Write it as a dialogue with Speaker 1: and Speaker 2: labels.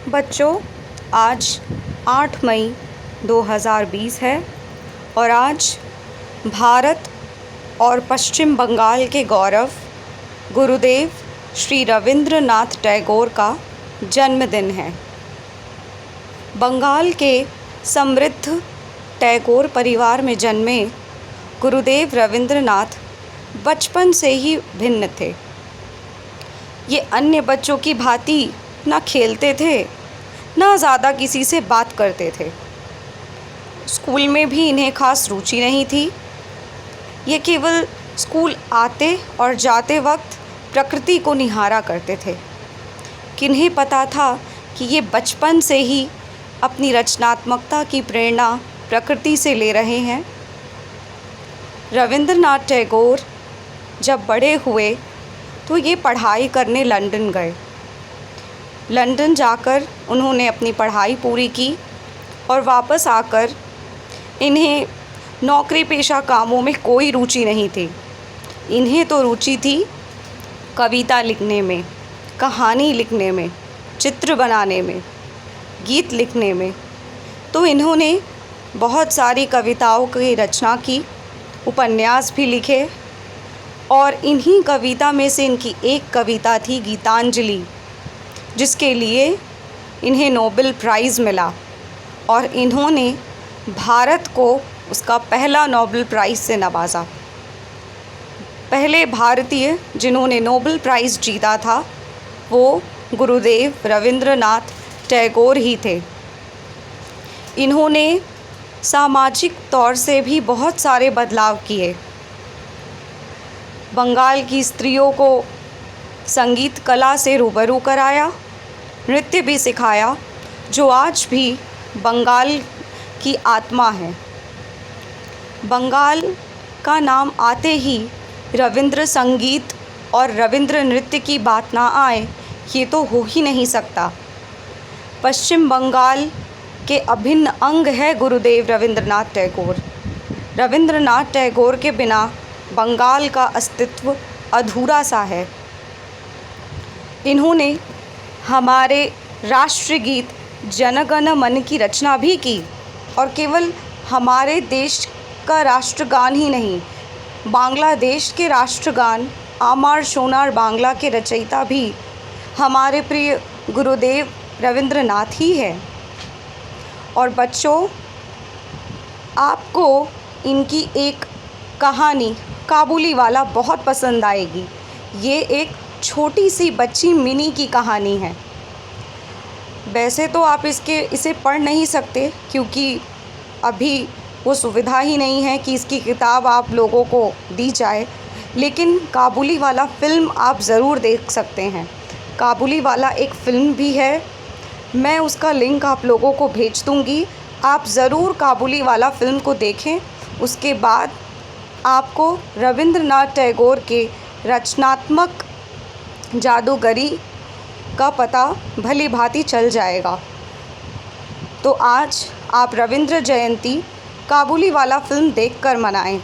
Speaker 1: बच्चों, आज 8 मई 2020 है और आज भारत और पश्चिम बंगाल के गौरव गुरुदेव श्री रविंद्रनाथ टैगोर का जन्मदिन है। बंगाल के समृद्ध टैगोर परिवार में जन्मे गुरुदेव रविंद्रनाथ बचपन से ही भिन्न थे। ये अन्य बच्चों की भांति ना खेलते थे, ना ज़्यादा किसी से बात करते थे। स्कूल में भी इन्हें खास रुचि नहीं थी। ये केवल स्कूल आते और जाते वक्त प्रकृति को निहारा करते थे। किन्हें पता था कि ये बचपन से ही अपनी रचनात्मकता की प्रेरणा प्रकृति से ले रहे हैं। रविंद्रनाथ टैगोर जब बड़े हुए तो ये पढ़ाई करने लंदन गए। लंदन जाकर उन्होंने अपनी पढ़ाई पूरी की और वापस आकर इन्हें नौकरी पेशा कामों में कोई रुचि नहीं थी। इन्हें तो रुचि थी कविता लिखने में, कहानी लिखने में, चित्र बनाने में, गीत लिखने में। तो इन्होंने बहुत सारी कविताओं की रचना की, उपन्यास भी लिखे और इन्हीं कविता में से इनकी एक कविता थी गीतांजलि, जिसके लिए इन्हें नोबेल प्राइज़ मिला और इन्होंने भारत को उसका पहला नोबेल प्राइज़ से नवाजा। पहले भारतीय जिन्होंने नोबेल प्राइज़ जीता था वो गुरुदेव रविंद्रनाथ टैगोर ही थे। इन्होंने सामाजिक तौर से भी बहुत सारे बदलाव किए। बंगाल की स्त्रियों को संगीत कला से रूबरू कराया, नृत्य भी सिखाया, जो आज भी बंगाल की आत्मा है। बंगाल का नाम आते ही रविंद्र संगीत और रविंद्र नृत्य की बात ना आए, ये तो हो ही नहीं सकता। पश्चिम बंगाल के अभिन्न अंग है गुरुदेव रविंद्रनाथ टैगोर। रविंद्रनाथ टैगोर के बिना बंगाल का अस्तित्व अधूरा सा है। इन्होंने हमारे राष्ट्रगीत जन गण मन की रचना भी की और केवल हमारे देश का राष्ट्रगान ही नहीं, बांग्लादेश के राष्ट्रगान आमार सोनार बांग्ला के रचयिता भी हमारे प्रिय गुरुदेव रविंद्रनाथ ही है। और बच्चों, आपको इनकी एक कहानी काबुली वाला बहुत पसंद आएगी। ये एक छोटी सी बच्ची मिनी की कहानी है। वैसे तो आप इसे पढ़ नहीं सकते क्योंकि अभी वो सुविधा ही नहीं है कि इसकी किताब आप लोगों को दी जाए, लेकिन काबुली वाला फ़िल्म आप ज़रूर देख सकते हैं। काबुली वाला एक फ़िल्म भी है, मैं उसका लिंक आप लोगों को भेज दूँगी। आप ज़रूर काबुली वाला फ़िल्म को देखें। उसके बाद आपको रविंद्रनाथ टैगोर के रचनात्मक जादूगरी का पता भली भांति चल जाएगा। तो आज आप रविंद्र जयंती काबुली वाला फ़िल्म देखकर मनाएं।